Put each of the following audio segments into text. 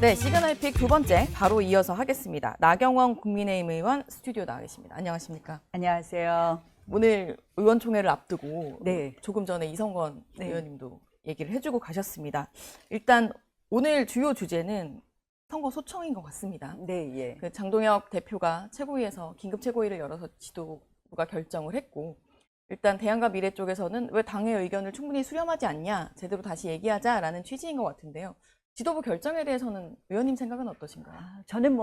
네, 시그널픽 두 번째 바로 이어서 하겠습니다. 나경원 국민의힘 의원 스튜디오 나와 계십니다. 안녕하십니까? 안녕하세요. 오늘 의원총회를 앞두고 네. 조금 전에 이성건 네. 의원님도 얘기를 해주고 가셨습니다. 일단 오늘 주요 주제는 선거 소청인 것 같습니다. 네, 예. 그 장동혁 대표가 최고위에서 긴급 최고위를 열어서 지도부가 결정을 했고, 일단 대안과 미래 쪽에서는 왜 당의 의견을 충분히 수렴하지 않냐, 제대로 다시 얘기하자라는 취지인 것 같은데요. 지도부 결정에 대해서는 의원님 생각은 어떠신가요? 저는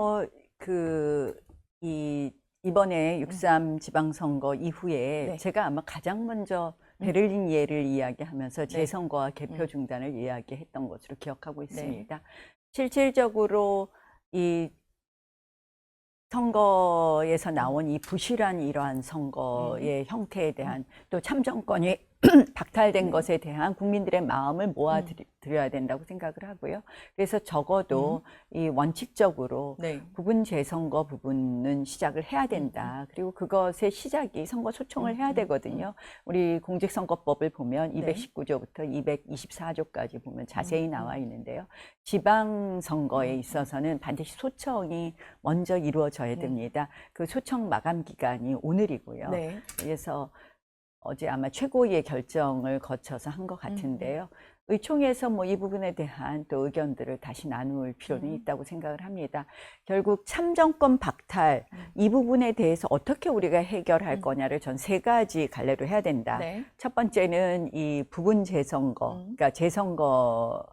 이번에 6.3 지방선거 이후에 네. 제가 아마 가장 먼저 베를린 예를 이야기하면서 네. 재선거와 개표 중단을 이야기했던 것으로 기억하고 있습니다. 네. 실질적으로 이 선거에서 나온 이 부실한 이러한 선거의 형태에 대한 또 참정권이 박탈된 네. 것에 대한 국민들의 마음을 모아드려야 된다고 생각을 하고요. 그래서 적어도 이 원칙적으로 네. 부분 재선거 부분은 시작을 해야 된다. 그리고 그것의 시작이 선거 소청을 해야 되거든요. 우리 공직선거법을 보면 네. 219조부터 224조까지 보면 자세히 나와 있는데요. 지방선거에 있어서는 반드시 소청이 먼저 이루어져야 됩니다. 그 소청 마감 기간이 오늘이고요. 네. 그래서 어제 아마 최고위의 결정을 거쳐서 한 것 같은데요. 의총에서 이 부분에 대한 또 의견들을 다시 나눌 필요는 있다고 생각을 합니다. 결국 참정권 박탈 이 부분에 대해서 어떻게 우리가 해결할 거냐를 전 세 가지 갈래로 해야 된다. 네. 첫 번째는 이 부분 재선거, 그러니까 재선거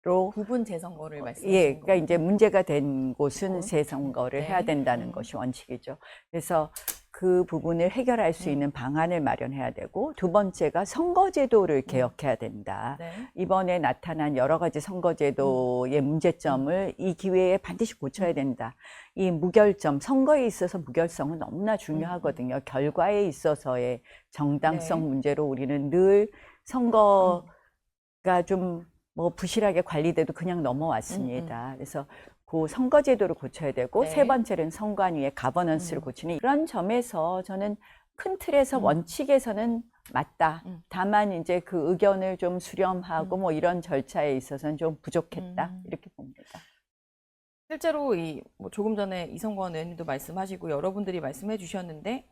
부분 재선거를 말씀하시는 예, 거죠? 그러니까 이제 문제가 된 곳은 재선거를 네. 해야 된다는 것이 원칙이죠. 그래서 그 부분을 해결할 수 있는 방안을 마련해야 되고, 두 번째가 선거제도를 개혁해야 된다. 네. 이번에 나타난 여러 가지 선거제도의 문제점을 이 기회에 반드시 고쳐야 된다. 이 무결점, 선거에 있어서 무결성은 너무나 중요하거든요. 결과에 있어서의 정당성 네. 문제로 우리는 늘 선거가 좀 부실하게 관리돼도 그냥 넘어왔습니다. 그래서 그 선거제도를 고쳐야 되고, 네. 세 번째는 선관위의 가버넌스를 고치는 이런 점에서 저는 큰 틀에서 원칙에서는 맞다. 다만 이제 그 의견을 좀 수렴하고 이런 절차에 있어서는 좀 부족했다. 이렇게 봅니다. 실제로 조금 전에 이성건 의원님도 말씀하시고 여러분들이 말씀해 주셨는데,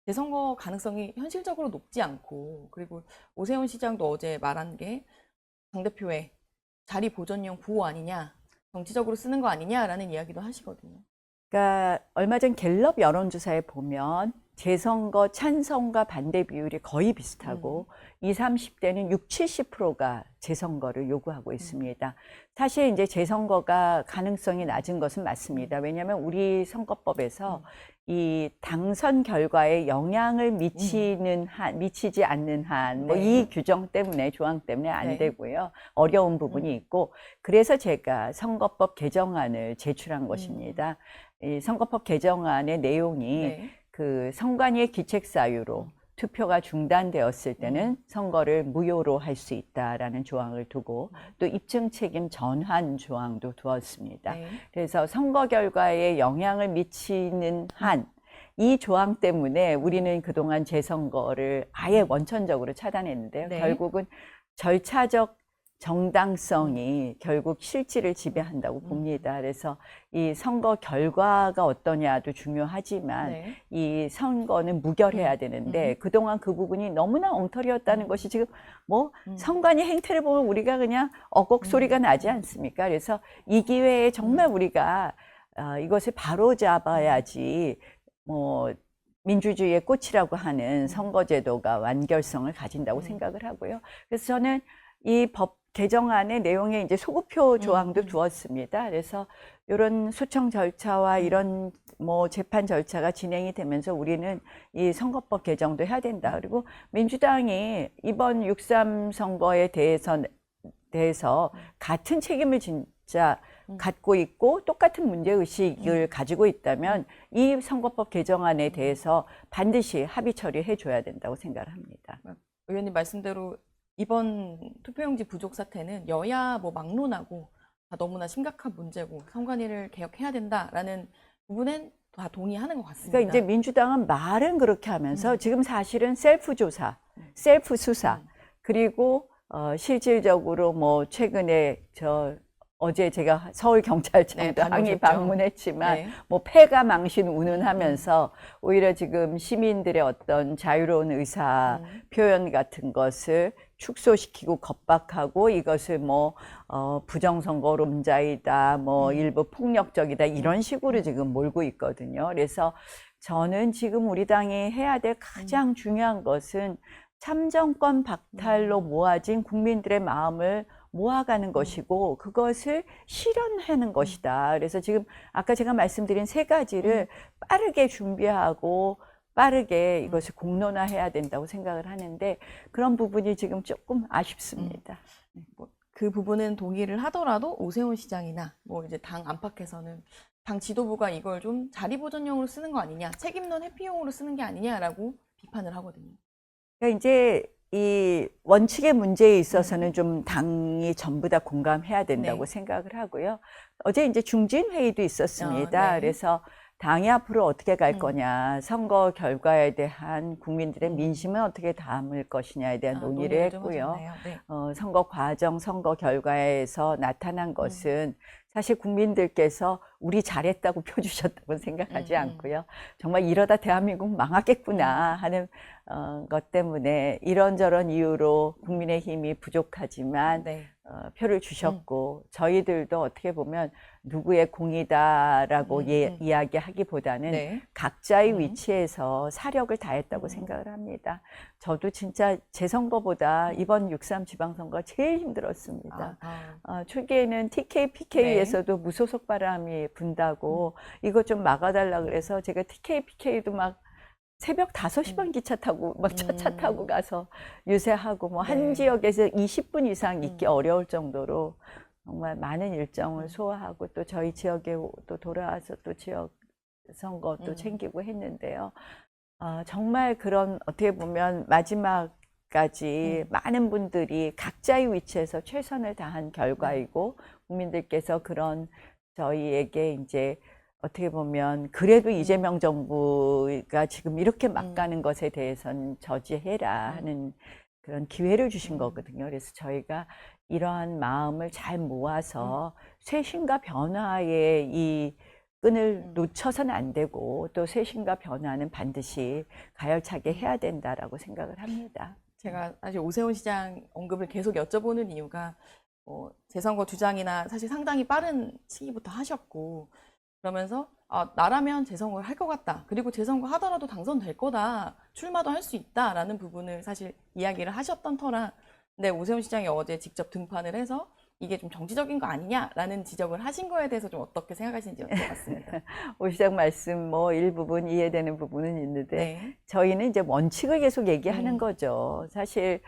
재선거 가능성이 현실적으로 높지 않고, 그리고 오세훈 시장도 어제 말한 게 당대표의 자리 보존용 구호 아니냐, 정치적으로 쓰는 거 아니냐라는 이야기도 하시거든요. 그러니까 얼마 전 갤럽 여론조사에 보면 재선거 찬성과 반대 비율이 거의 비슷하고 20, 30대는 60, 70%가 재선거를 요구하고 있습니다. 사실 이제 재선거가 가능성이 낮은 것은 맞습니다. 왜냐하면 우리 선거법에서 이 당선 결과에 영향을 미치지 않는 한, 이 규정 때문에, 조항 때문에 안 되고요. 어려운 부분이 있고, 그래서 제가 선거법 개정안을 제출한 것입니다. 이 선거법 개정안의 내용이 그 선관위의 기책 사유로 투표가 중단되었을 때는 선거를 무효로 할 수 있다라는 조항을 두고, 또 입증 책임 전환 조항도 두었습니다. 그래서 선거 결과에 영향을 미치는 한, 이 조항 때문에 우리는 그동안 재선거를 아예 원천적으로 차단했는데요. 결국은 절차적 정당성이 결국 실질을 지배한다고 봅니다. 그래서 이 선거 결과가 어떠냐도 중요하지만 이 선거는 무결해야 되는데 그동안 그 부분이 너무나 엉터리였다는 것이 지금 선관위 행태를 보면 우리가 그냥 어곡 소리가 나지 않습니까? 그래서 이 기회에 정말 우리가 이것을 바로잡아야지 민주주의의 꽃이라고 하는 선거제도가 완결성을 가진다고 생각을 하고요. 그래서 저는 이 법 개정안의 내용에 이제 소급표 조항도 두었습니다. 그래서 이런 소청 절차와 이런 재판 절차가 진행이 되면서 우리는 이 선거법 개정도 해야 된다. 그리고 민주당이 이번 6.3 선거에 대해서 같은 책임을 진짜 갖고 있고 똑같은 문제의식을 가지고 있다면 이 선거법 개정안에 대해서 반드시 합의 처리해 줘야 된다고 생각을 합니다. 의원님 말씀대로 이번 투표용지 부족 사태는 여야 막론하고 너무나 심각한 문제고 선관위를 개혁해야 된다라는 부분엔 다 동의하는 것 같습니다. 그러니까 이제 민주당은 말은 그렇게 하면서 지금 사실은 셀프 조사, 셀프 수사, 그리고 실질적으로 최근에 어제 제가 서울경찰청도 네, 항의 다녀오셨죠. 방문했지만 네. 뭐 패가 망신 운운하면서 오히려 지금 시민들의 어떤 자유로운 의사 표현 같은 것을 축소시키고 겁박하고 이것을 뭐 부정선거론자이다, 뭐 일부 폭력적이다 이런 식으로 지금 몰고 있거든요. 그래서 저는 지금 우리 당이 해야 될 가장 중요한 것은 참정권 박탈로 모아진 국민들의 마음을 모아가는 것이고 그것을 실현하는 것이다. 그래서 지금 아까 제가 말씀드린 세 가지를 빠르게 준비하고 빠르게 이것을 공론화해야 된다고 생각을 하는데 그런 부분이 지금 조금 아쉽습니다. 뭐 그 부분은 동의를 하더라도 오세훈 시장이나 뭐 이제 당 안팎에서는 당 지도부가 이걸 좀 자리보전용으로 쓰는 거 아니냐, 책임론 회피용으로 쓰는 게 아니냐라고 비판을 하거든요. 그러니까 이제 이 원칙의 문제에 있어서는 좀 당이 전부 다 공감해야 된다고 네. 생각을 하고요. 어제 이제 중진 회의도 있었습니다. 네. 그래서 당이 앞으로 어떻게 갈 거냐, 선거 결과에 대한 국민들의 민심은 어떻게 담을 것이냐에 대한 논의를 좀 했고요. 하셨네요. 네. 선거 과정, 선거 결과에서 나타난 것은 사실 국민들께서 우리 잘했다고 펴주셨다고 생각하지 않고요. 정말 이러다 대한민국 망하겠구나 하는 것 때문에 이런저런 이유로 국민의힘이 부족하지만 네. 표를 주셨고 저희들도 어떻게 보면 누구의 공이다라고 이야기하기보다는 네. 각자의 위치에서 사력을 다했다고 생각을 합니다. 저도 진짜 제 선거보다 이번 6.3 지방선거가 제일 힘들었습니다. 초기에는 TK, PK에서도 무소속 바람이 분다고 이거 좀 막아달라 그래서 제가 TK, PK도 막 새벽 5시 반 기차 타고 막 차 타고 가서 유세하고 뭐 한 지역에서 20분 이상 있기 어려울 정도로 정말 많은 일정을 소화하고 또 저희 지역에 또 돌아와서 또 지역 선거 또 챙기고 했는데요. 정말 그런 어떻게 보면 마지막까지 많은 분들이 각자의 위치에서 최선을 다한 결과이고 국민들께서 그런 저희에게 이제 어떻게 보면 그래도 이재명 정부가 지금 이렇게 막 가는 것에 대해서는 저지해라 하는 그런 기회를 주신 거거든요. 그래서 저희가 이러한 마음을 잘 모아서 쇄신과 변화의 이 끈을 놓쳐서는 안 되고 또 쇄신과 변화는 반드시 가열차게 해야 된다라고 생각을 합니다. 제가 사실 오세훈 시장 언급을 계속 여쭤보는 이유가 재선거 주장이나 사실 상당히 빠른 시기부터 하셨고 그러면서 나라면 재선거를 할 것 같다. 그리고 재선거 하더라도 당선될 거다. 출마도 할 수 있다라는 부분을 사실 이야기를 하셨던 터라 근데 오세훈 시장이 어제 직접 등판을 해서 이게 좀 정치적인 거 아니냐라는 지적을 하신 거에 대해서 좀 어떻게 생각하시는지 여쭤봤습니다. 오 시장 말씀 뭐 일부분 이해되는 부분은 있는데 네. 저희는 이제 원칙을 계속 얘기하는 거죠. 사실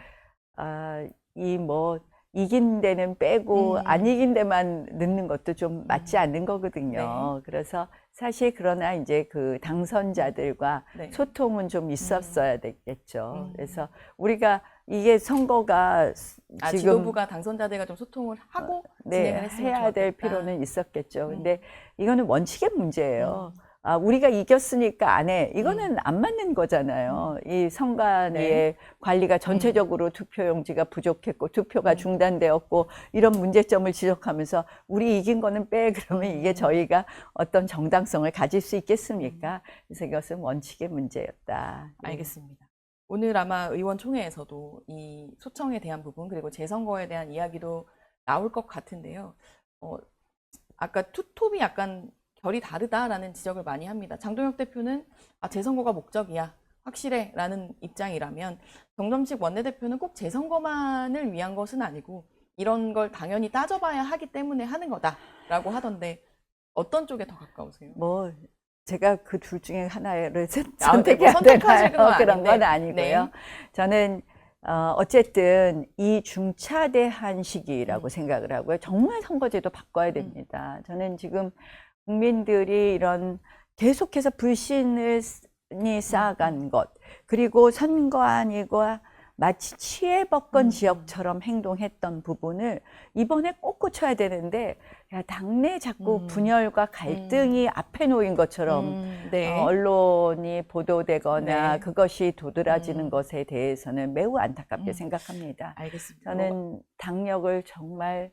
이 뭐 이긴 데는 빼고 안 이긴 데만 넣는 것도 좀 맞지 않는 거거든요. 네. 그래서 사실 그러나 이제 그 당선자들과 네. 소통은 좀 있었어야 되겠죠. 그래서 우리가 이게 선거가 지금 지도부가 당선자들과 좀 소통을 하고 진행을 했으면 해야 될 좋았겠다. 필요는 있었겠죠. 근데 이거는 원칙의 문제예요. 우리가 이겼으니까 안 해. 이거는 안 맞는 거잖아요. 이 선관위의 관리가 전체적으로 투표용지가 부족했고 투표가 중단되었고 이런 문제점을 지적하면서 우리 이긴 거는 빼 그러면 이게 저희가 어떤 정당성을 가질 수 있겠습니까? 그래서 이것은 원칙의 문제였다. 알겠습니다. 오늘 아마 의원총회에서도 이 소청에 대한 부분 그리고 재선거에 대한 이야기도 나올 것 같은데요. 아까 투톱이 약간 결이 다르다라는 지적을 많이 합니다. 장동혁 대표는 재선거가 목적이야. 확실해. 라는 입장이라면 정점식 원내대표는 꼭 재선거만을 위한 것은 아니고 이런 걸 당연히 따져봐야 하기 때문에 하는 거다라고 하던데 어떤 쪽에 더 가까우세요? 뭐 제가 그 둘 중에 하나를 뭐 선택해야 선택하실 건 되나요? 그런 건 아닌데. 아니고요. 네. 저는 어쨌든 이 중차대한 시기라고 생각을 하고요. 정말 선거제도 바꿔야 됩니다. 저는 지금 국민들이 이런 계속해서 불신을 쌓아간 것 그리고 선관위가 마치 치외법권 지역처럼 행동했던 부분을 이번에 꼭 고쳐야 되는데 당내 자꾸 분열과 갈등이 앞에 놓인 것처럼 네. 언론이 보도되거나 네. 그것이 도드라지는 것에 대해서는 매우 안타깝게 생각합니다. 알겠습니다. 저는 당력을 정말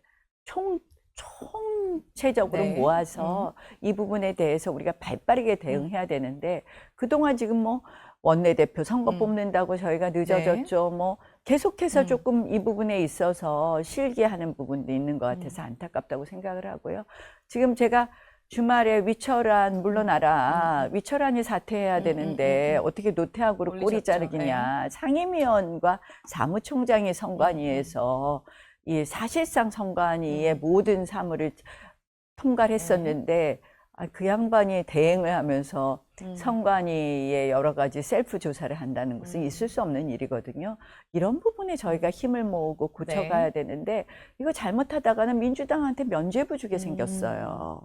총체적으로 네. 모아서 이 부분에 대해서 우리가 발빠르게 대응해야 되는데 그동안 지금 뭐 원내대표 선거 뽑는다고 저희가 늦어졌죠. 뭐 계속해서 조금 이 부분에 있어서 실기하는 부분도 있는 것 같아서 안타깝다고 생각을 하고요. 지금 제가 주말에 위철한 물러나라. 위철한이 사퇴해야 되는데 어떻게 노태악으로 꼬리 올리셨죠. 자르기냐. 상임위원과 사무총장이 선관위에서 이 사실상 선관위의 모든 사무를 통과를 했었는데 그 양반이 대행을 하면서 선관위의 여러 가지 셀프 조사를 한다는 것은 있을 수 없는 일이거든요. 이런 부분에 저희가 힘을 모으고 고쳐가야 되는데 이거 잘못하다가는 민주당한테 면죄부 주게 생겼어요.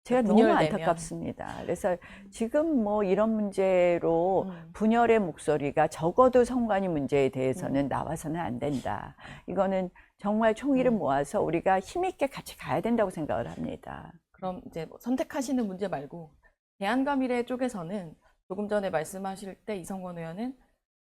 제가 너무 분열되면. 안타깝습니다. 그래서 지금 뭐 이런 문제로 분열의 목소리가 적어도 선관위 문제에 대해서는 나와서는 안 된다. 이거는 정말 총의를 모아서 우리가 힘있게 같이 가야 된다고 생각을 합니다. 그럼 이제 뭐 선택하시는 문제 말고 대안과 미래 쪽에서는 조금 전에 말씀하실 때 이성권 의원은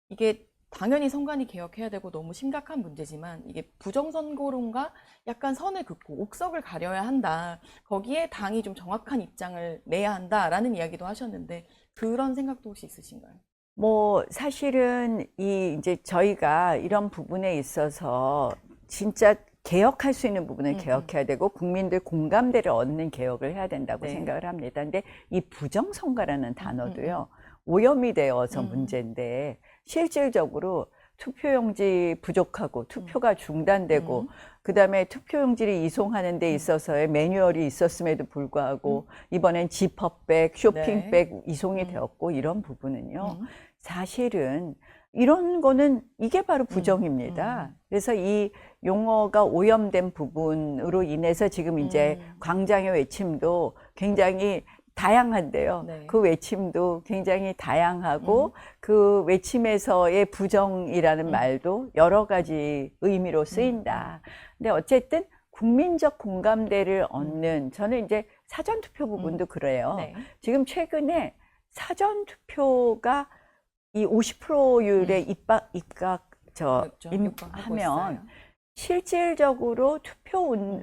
이게 당연히 선관위 개혁해야 되고 너무 심각한 문제지만 이게 부정선거론과 약간 선을 긋고 옥석을 가려야 한다. 거기에 당이 좀 정확한 입장을 내야 한다라는 이야기도 하셨는데 그런 생각도 혹시 있으신가요? 뭐 사실은 이제 저희가 이런 부분에 있어서 진짜 개혁할 수 있는 부분을 개혁해야 되고 국민들 공감대를 얻는 개혁을 해야 된다고 생각을 합니다. 근데 이 부정선거라는 단어도요. 오염이 되어서 문제인데 실질적으로 투표용지 부족하고 투표가 중단되고 그다음에 투표용지를 이송하는 데 있어서의 매뉴얼이 있었음에도 불구하고 이번엔 지퍼백, 쇼핑백 이송이 되었고 이런 부분은요. 사실은 이런 거는 이게 바로 부정입니다. 그래서 이 용어가 오염된 부분으로 인해서 지금 이제 광장의 외침도 굉장히 다양한데요. 네. 그 외침도 굉장히 다양하고 그 외침에서의 부정이라는 말도 여러 가지 의미로 쓰인다. 근데 어쨌든 국민적 공감대를 얻는 저는 이제 사전투표 부분도 그래요. 네. 지금 최근에 사전투표가 이 50%율에 그렇죠. 임하면 육박하고 있어요. 실질적으로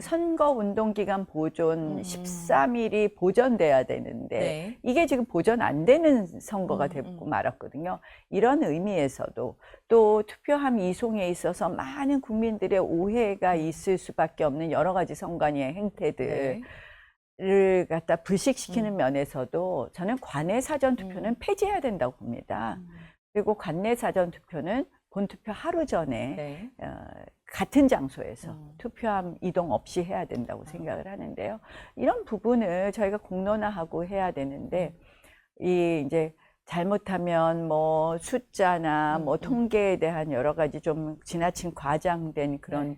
선거운동기간 보존 13일이 보전돼야 되는데 네. 이게 지금 보전 안 되는 선거가 되고 말았거든요. 이런 의미에서도 또 투표함 이송에 있어서 많은 국민들의 오해가 있을 수밖에 없는 여러 가지 선관위의 행태들 를 갖다 불식시키는 면에서도 저는 관내 사전투표는 폐지해야 된다고 봅니다. 그리고 관내 사전투표는 본투표 하루 전에 같은 장소에서 투표함 이동 없이 해야 된다고 생각을 하는데요. 이런 부분을 저희가 공론화하고 해야 되는데 이제 잘못하면 뭐 숫자나 뭐 통계에 대한 여러 가지 좀 지나친 과장된 그런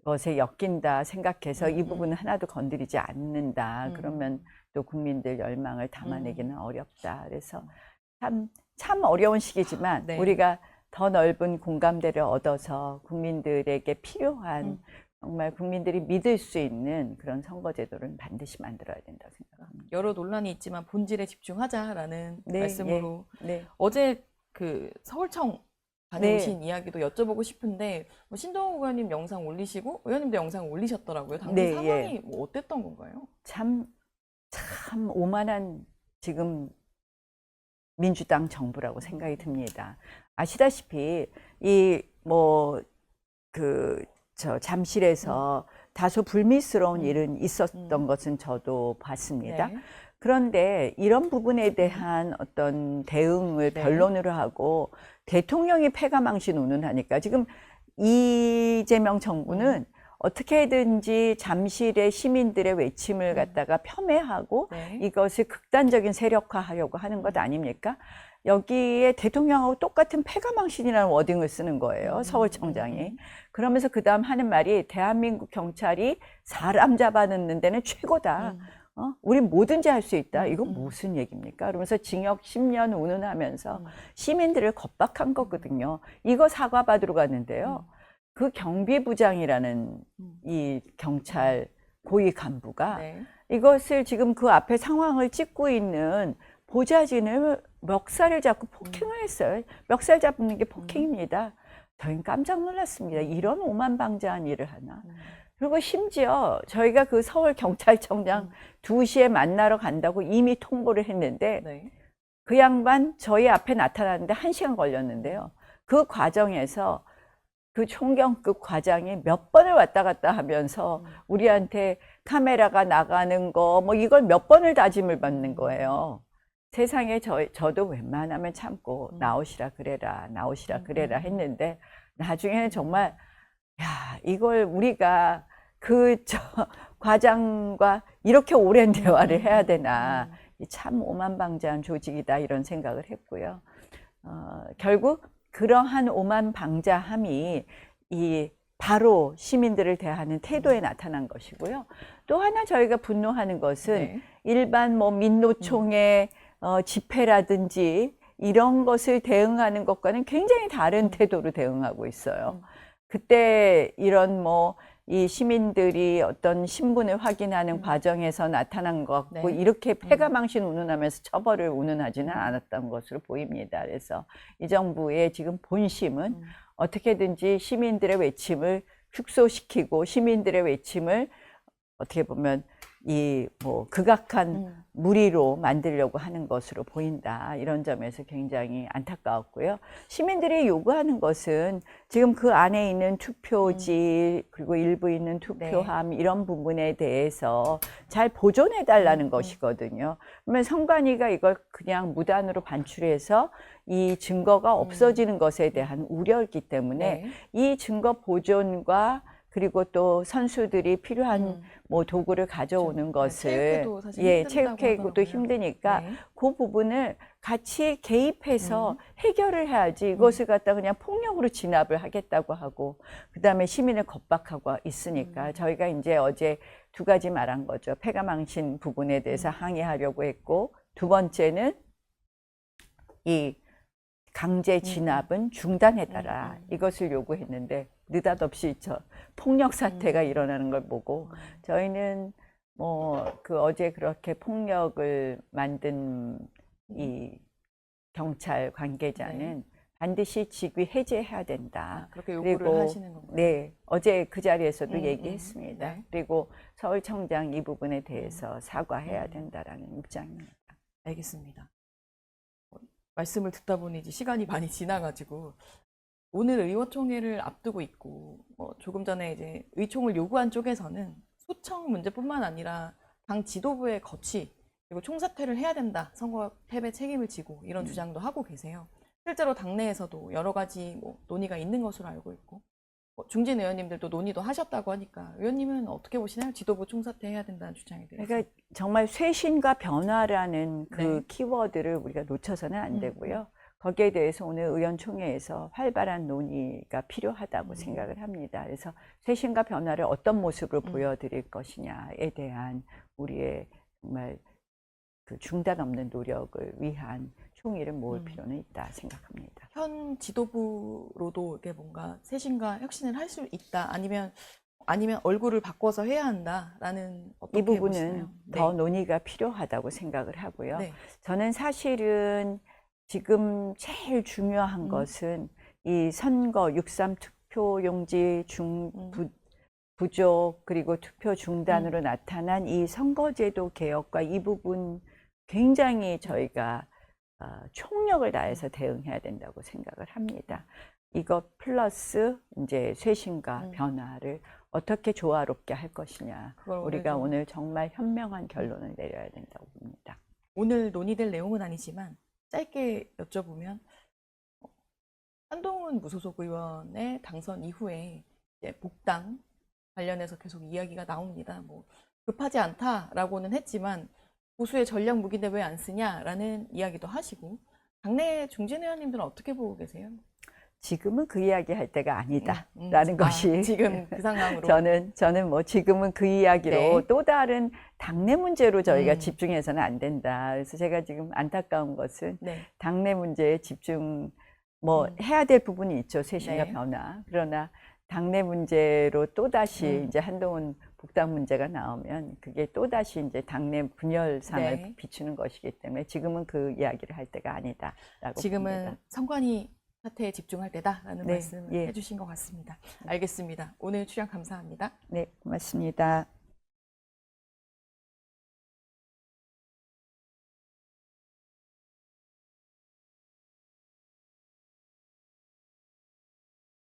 것에 엮인다 생각해서 이 부분은 하나도 건드리지 않는다. 그러면 또 국민들 열망을 담아내기는 어렵다. 그래서 참 어려운 시기지만 우리가 더 넓은 공감대를 얻어서 국민들에게 필요한 정말 국민들이 믿을 수 있는 그런 선거제도를 반드시 만들어야 된다고 생각합니다. 여러 논란이 있지만 본질에 집중하자라는 말씀으로 어제 그 서울청 다녀오신 이야기도 여쭤보고 싶은데 뭐 신동욱 의원님 영상 올리시고 의원님도 영상 올리셨더라고요. 당시 상황이 뭐 어땠던 건가요? 참 오만한 지금 민주당 정부라고 생각이 듭니다. 아시다시피 잠실에서 다소 불미스러운 일은 있었던 것은 저도 봤습니다. 그런데 이런 부분에 대한 어떤 대응을 변론으로 하고 대통령이 패가망신 운운하니까 지금 이재명 정부는 어떻게든지 잠실의 시민들의 외침을 갖다가 폄훼하고 이것을 극단적인 세력화하려고 하는 것 아닙니까? 여기에 대통령하고 똑같은 패가망신이라는 워딩을 쓰는 거예요. 서울청장이. 그러면서 그 다음 하는 말이 대한민국 경찰이 사람 잡아넣는 데는 최고다. 우린 뭐든지 할 수 있다. 이거 무슨 얘기입니까? 그러면서 징역 10년 운운하면서 시민들을 겁박한 거거든요. 이거 사과받으러 갔는데요. 그 경비부장이라는 이 경찰 고위 간부가 이것을 지금 그 앞에 상황을 찍고 있는 보좌진을 멱살을 잡고 폭행을 했어요. 멱살 잡는 게 폭행입니다. 저희는 깜짝 놀랐습니다. 이런 오만방자한 일을 하나. 그리고 심지어 저희가 그 서울경찰청장 2시에 만나러 간다고 이미 통보를 했는데 네. 그 양반 저희 앞에 나타나는데 1시간 걸렸는데요. 그 과정에서 그 총경급 과장이 몇 번을 왔다 갔다 하면서 우리한테 카메라가 나가는 거 뭐 이걸 몇 번을 다짐을 받는 거예요. 세상에 저도 웬만하면 참고 나오시라 그래라 나오시라 그래라 했는데 나중에는 정말 야 이걸 우리가 과장과 이렇게 오랜 대화를 해야 되나 참 오만방자한 조직이다 이런 생각을 했고요. 결국 그러한 오만방자함이 바로 시민들을 대하는 태도에 나타난 것이고요. 또 하나 저희가 분노하는 것은 네. 일반 뭐 민노총의 집회라든지 이런 것을 대응하는 것과는 굉장히 다른 태도로 대응하고 있어요. 그때 이런 이 시민들이 어떤 신분을 확인하는 과정에서 나타난 것 같고 네. 이렇게 패가망신 운운하면서 처벌을 운운하지는 않았던 것으로 보입니다. 그래서 이 정부의 지금 본심은 어떻게든지 시민들의 외침을 축소시키고 시민들의 외침을 어떻게 보면 극악한 무리로 만들려고 하는 것으로 보인다. 이런 점에서 굉장히 안타까웠고요. 시민들이 요구하는 것은 지금 그 안에 있는 투표지 그리고 일부 있는 투표함 이런 부분에 대해서 잘 보존해 달라는 것이거든요. 그러면 선관위가 이걸 그냥 무단으로 반출해서 이 증거가 없어지는 것에 대한 우려이기 때문에 이 증거 보존과 그리고 또 선수들이 필요한 도구를 가져오는 것을 체육회도 사실 체육회도 힘드니까 네. 그 부분을 같이 개입해서 해결을 해야지 이것을 갖다 그냥 폭력으로 진압을 하겠다고 하고 그다음에 시민을 겁박하고 있으니까 저희가 이제 어제 2가지 말한 거죠. 패가망신 부분에 대해서 항의하려고 했고 두 번째는 이 강제 진압은 중단해달라 이것을 요구했는데 느닷없이 폭력 사태가 일어나는 걸 보고 저희는 어제 그렇게 폭력을 만든 이 경찰 관계자는 반드시 직위 해제해야 된다. 그렇게 요구를 하시는 건가요? 네, 어제 그 자리에서도 얘기했습니다. 네. 그리고 서울청장 이 부분에 대해서 사과해야 된다라는 입장입니다. 알겠습니다. 말씀을 듣다 보니 이제 시간이 많이 지나가지고 오늘 의원총회를 앞두고 있고 조금 전에 이제 의총을 요구한 쪽에서는 소청 문제뿐만 아니라 당 지도부의 거취 그리고 총사퇴를 해야 된다. 선거 패배 책임을 지고 이런 주장도 하고 계세요. 실제로 당내에서도 여러 가지 논의가 있는 것으로 알고 있고 중진 의원님들도 논의도 하셨다고 하니까 의원님은 어떻게 보시나요? 지도부 총사퇴해야 된다는 주장에 대해서. 그러니까 정말 쇄신과 변화라는 그 네. 키워드를 우리가 놓쳐서는 안 되고요. 거기에 대해서 오늘 의원총회에서 활발한 논의가 필요하다고 생각을 합니다. 그래서 쇄신과 변화를 어떤 모습으로 보여드릴 것이냐에 대한 우리의 정말 그 중단 없는 노력을 위한 총의를 모을 필요는 있다 생각합니다. 현 지도부로도 이게 뭔가 쇄신과 혁신을 할 수 있다. 아니면 얼굴을 바꿔서 해야 한다라는 이 부분은 보시나요? 더 논의가 필요하다고 생각을 하고요. 네. 저는 사실은 지금 제일 중요한 것은 이 선거 6.3 투표용지 부족 그리고 투표 중단으로 나타난 이 선거제도 개혁과 이 부분 굉장히 저희가 총력을 다해서 대응해야 된다고 생각을 합니다. 이것 플러스 이제 쇄신과 변화를 어떻게 조화롭게 할 것이냐. 우리가 오늘 정말 현명한 결론을 내려야 된다고 봅니다. 오늘 논의될 내용은 아니지만 짧게 여쭤보면 한동훈 무소속 의원의 당선 이후에 이제 복당 관련해서 계속 이야기가 나옵니다. 급하지 않다라고는 했지만 보수의 전략 무기인데 왜 안 쓰냐라는 이야기도 하시고 당내 중진 의원님들은 어떻게 보고 계세요? 지금은 그 이야기 할 때가 아니다라는 것이 지금 그 상황으로 저는 지금은 그 이야기로 네. 또 다른 당내 문제로 저희가 집중해서는 안 된다. 그래서 제가 지금 안타까운 것은 당내 문제에 집중 해야 될 부분이 있죠. 쇄신과 변화. 그러나 당내 문제로 또 다시 이제 한동훈 복당 문제가 나오면 그게 또 다시 이제 당내 분열상을 비추는 것이기 때문에 지금은 그 이야기를 할 때가 아니다라고 지금은 봅니다. 선관위 사태에 집중할 때다라는 네, 말씀을 예. 해주신 것 같습니다. 알겠습니다. 오늘 출연 감사합니다. 네, 고맙습니다.